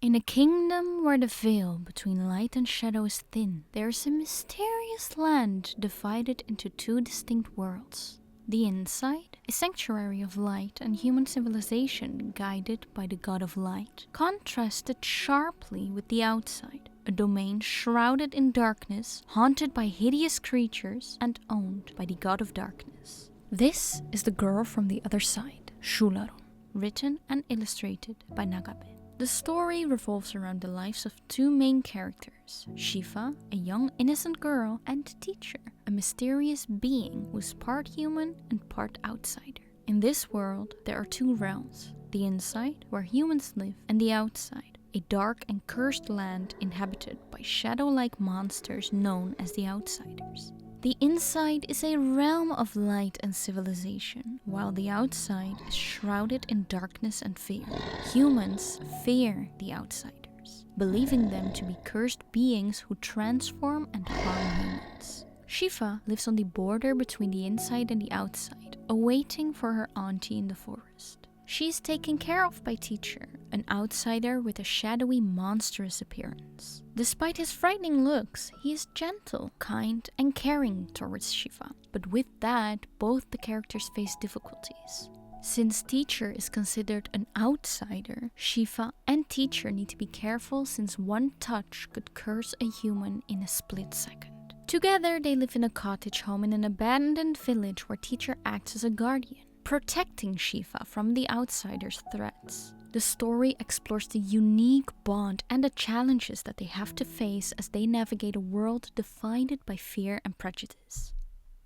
In a kingdom where the veil between light and shadow is thin, there is a mysterious land divided into two distinct worlds. The inside, a sanctuary of light and human civilization guided by the god of light, contrasted sharply with the outside, a domain shrouded in darkness, haunted by hideous creatures and owned by the god of darkness. This is The Girl from the Other Side, Shularu, written and illustrated by Nagabe. The story revolves around the lives of two main characters, Shiva, a young innocent girl, and Teacher, a mysterious being who is part human and part outsider. In this world, there are two realms, the inside, where humans live, and the outside, a dark and cursed land inhabited by shadow-like monsters known as the Outsiders. The inside is a realm of light and civilization, while the outside is shrouded in darkness and fear. Humans fear the outsiders, believing them to be cursed beings who transform and harm humans. Shiva lives on the border between the inside and the outside, awaiting for her auntie in the forest. She is taken care of by Teacher, an outsider with a shadowy, monstrous appearance. Despite his frightening looks, he is gentle, kind, and caring towards Shiva. But with that, both the characters face difficulties. Since Teacher is considered an outsider, Shiva and Teacher need to be careful since one touch could curse a human in a split second. Together, they live in a cottage home in an abandoned village where Teacher acts as a guardian, protecting Shiva from the outsider's threats. The story explores the unique bond and the challenges that they have to face as they navigate a world divided by fear and prejudice.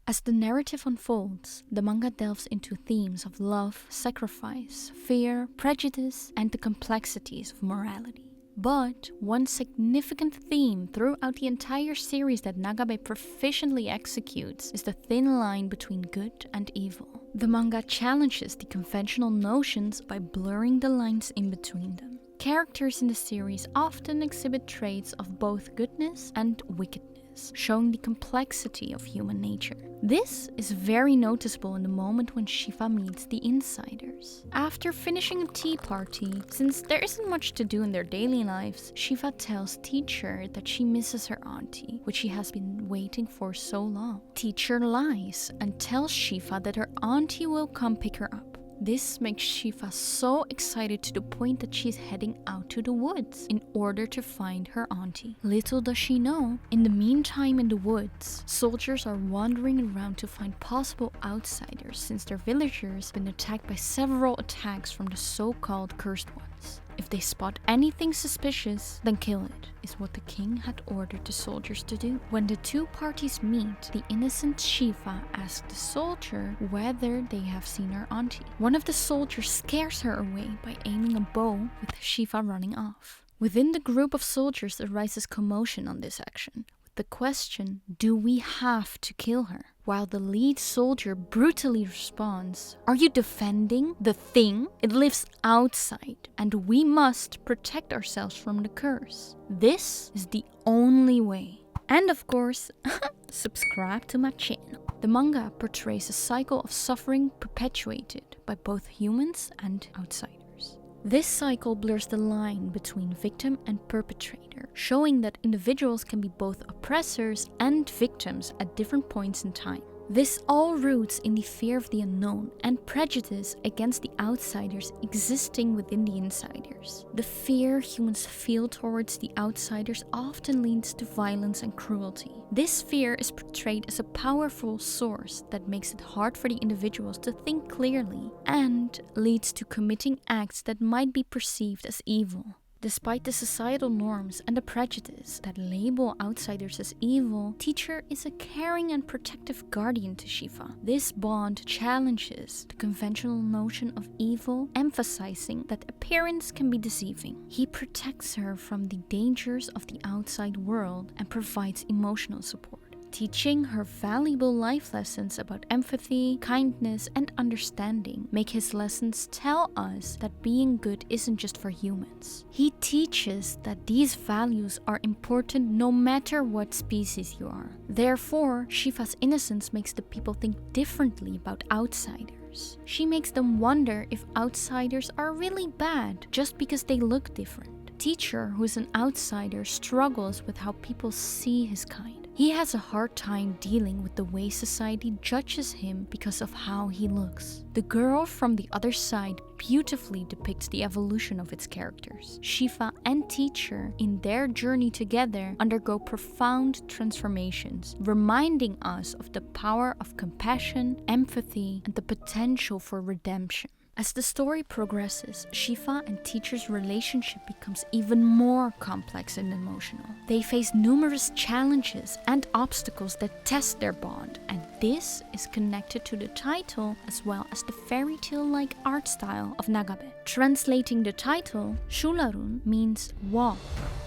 As the narrative unfolds, the manga delves into themes of love, sacrifice, fear, prejudice, and the complexities of morality. But one significant theme throughout the entire series that Nagabe proficiently executes is the thin line between good and evil. The manga challenges the conventional notions by blurring the lines in between them. Characters in the series often exhibit traits of both goodness and wickedness, showing the complexity of human nature. This is very noticeable in the moment when Shiva meets the insiders. After finishing a tea party, since there isn't much to do in their daily lives, Shiva tells Teacher that she misses her auntie, which she has been waiting for so long. Teacher lies and tells Shiva that her auntie will come pick her up. This makes Shiva so excited to the point that she's heading out to the woods in order to find her auntie. Little does she know, in the meantime in the woods, soldiers are wandering around to find possible outsiders since their villagers have been attacked by several attacks from the so-called cursed ones. If they spot anything suspicious, then kill it, is what the king had ordered the soldiers to do. When the two parties meet, the innocent Shiva asks the soldier whether they have seen her auntie. One of the soldiers scares her away by aiming a bow, with Shiva running off. Within the group of soldiers arises commotion on this action, with the question, do we have to kill her? While the lead soldier brutally responds, are you defending the thing? It lives outside, and we must protect ourselves from the curse. This is the only way. And of course, subscribe to my channel. The manga portrays a cycle of suffering perpetuated by both humans and outsiders. This cycle blurs the line between victim and perpetrator, showing that individuals can be both oppressors and victims at different points in time. This all roots in the fear of the unknown and prejudice against the outsiders existing within the insiders. The fear humans feel towards the outsiders often leads to violence and cruelty. This fear is portrayed as a powerful source that makes it hard for the individuals to think clearly and leads to committing acts that might be perceived as evil. Despite the societal norms and the prejudice that label outsiders as evil, Teacher is a caring and protective guardian to Shiva. This bond challenges the conventional notion of evil, emphasizing that appearance can be deceiving. He protects her from the dangers of the outside world and provides emotional support, teaching her valuable life lessons about empathy, kindness, and understanding. Make his lessons tell us that being good isn't just for humans. He teaches that these values are important no matter what species you are. Therefore, Shiva's innocence makes the people think differently about outsiders. She makes them wonder if outsiders are really bad just because they look different. Teacher, who is an outsider, struggles with how people see his kind. He has a hard time dealing with the way society judges him because of how he looks. The Girl from the Other Side beautifully depicts the evolution of its characters. Shiva and Teacher, in their journey together, undergo profound transformations, reminding us of the power of compassion, empathy, and the potential for redemption. As the story progresses, Shiva and Teacher's relationship becomes even more complex and emotional. They face numerous challenges and obstacles that test their bond, and this is connected to the title as well as the fairy tale-like art style of Nagabe. Translating the title, Shularun means walk,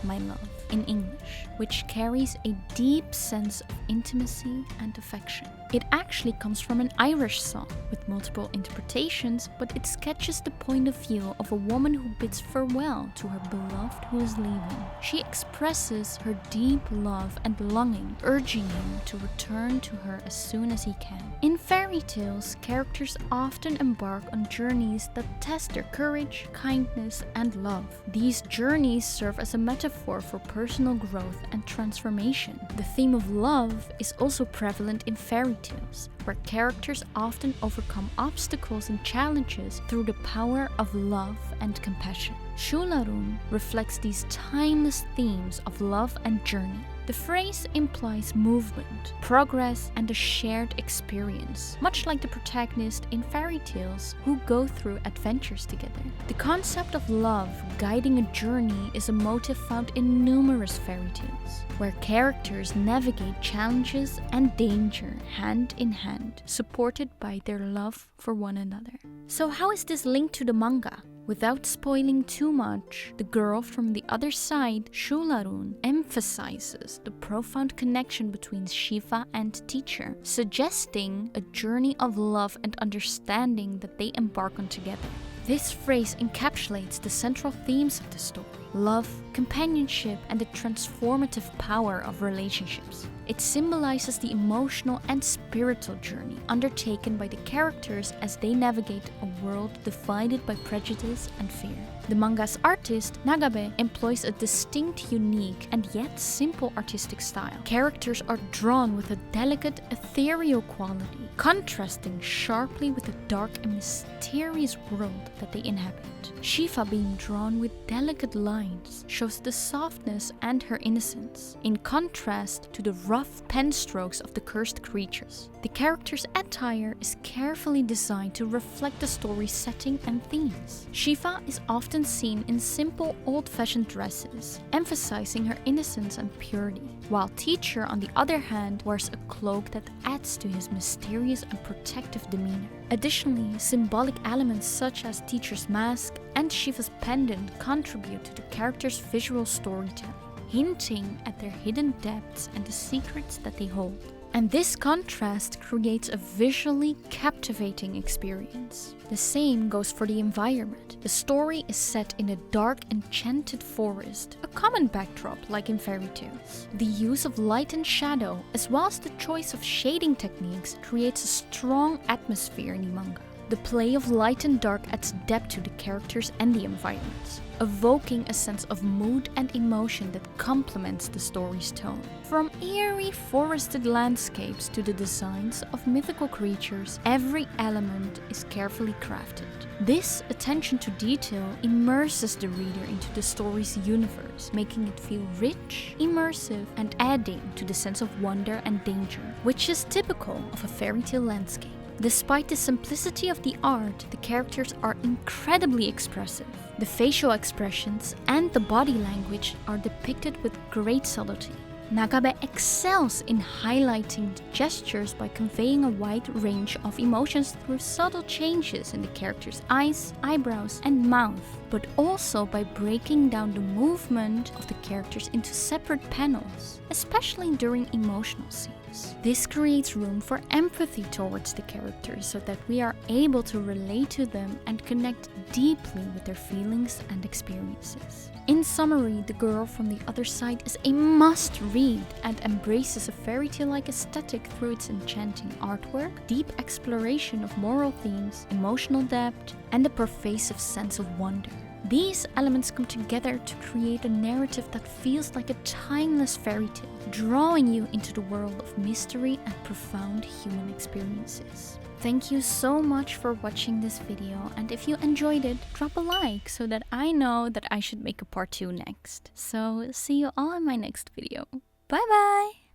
my love, in English, which carries a deep sense of intimacy and affection. It actually comes from an Irish song with multiple interpretations, but it sketches the point of view of a woman who bids farewell to her beloved who is leaving. She expresses her deep love and longing, urging him to return to her as soon as he can. In fairy tales, characters often embark on journeys that test their courage, kindness, and love. These journeys serve as a metaphor for personal growth and transformation. The theme of love is also prevalent in fairy tales, where characters often overcome obstacles and challenges through the power of love and compassion. Shularun reflects these timeless themes of love and journey. The phrase implies movement, progress, and a shared experience, much like the protagonist in fairy tales who go through adventures together. The concept of love guiding a journey is a motif found in numerous fairy tales, where characters navigate challenges and danger hand in hand, supported by their love for one another. So how is this linked to the manga? Without spoiling too much, The Girl from the Other Side, Shularun, emphasizes the profound connection between Shiva and Teacher, suggesting a journey of love and understanding that they embark on together. This phrase encapsulates the central themes of the story: love, companionship, and the transformative power of relationships. It symbolizes the emotional and spiritual journey undertaken by the characters as they navigate a world divided by prejudice and fear. The manga's artist, Nagabe, employs a distinct, unique, and yet simple artistic style. Characters are drawn with a delicate, ethereal quality, contrasting sharply with the dark and mysterious world that they inhabit. Shiva, being drawn with delicate lines, shows the softness and her innocence, in contrast to the rough pen strokes of the cursed creatures. The character's attire is carefully designed to reflect the story's setting and themes. Shiva is often seen in simple, old-fashioned dresses, emphasizing her innocence and purity, while Teacher, on the other hand, wears a cloak that adds to his mysterious and protective demeanor. Additionally, symbolic elements such as Teacher's mask and Shiva's pendant contribute to the character's visual storytelling, hinting at their hidden depths and the secrets that they hold. And this contrast creates a visually captivating experience. The same goes for the environment. The story is set in a dark, enchanted forest, a common backdrop like in fairy tales. The use of light and shadow, as well as the choice of shading techniques, creates a strong atmosphere in the manga. The play of light and dark adds depth to the characters and the environments, evoking a sense of mood and emotion that complements the story's tone. From eerie forested landscapes to the designs of mythical creatures, every element is carefully crafted. This attention to detail immerses the reader into the story's universe, making it feel rich, immersive, and adding to the sense of wonder and danger, which is typical of a fairy tale landscape. Despite the simplicity of the art, the characters are incredibly expressive. The facial expressions and the body language are depicted with great subtlety. Nagabe excels in highlighting the gestures by conveying a wide range of emotions through subtle changes in the character's eyes, eyebrows, and mouth, but also by breaking down the movement of the characters into separate panels, especially during emotional scenes. This creates room for empathy towards the characters so that we are able to relate to them and connect deeply with their feelings and experiences. In summary, The Girl from the Other Side is a must-read and embraces a fairy tale-like aesthetic through its enchanting artwork, deep exploration of moral themes, emotional depth, and a pervasive sense of wonder. These elements come together to create a narrative that feels like a timeless fairy tale, drawing you into the world of mystery and profound human experiences. Thank you so much for watching this video, and if you enjoyed it, drop a like so that I know that I should make a part 2 next. So see you all in my next video. Bye bye!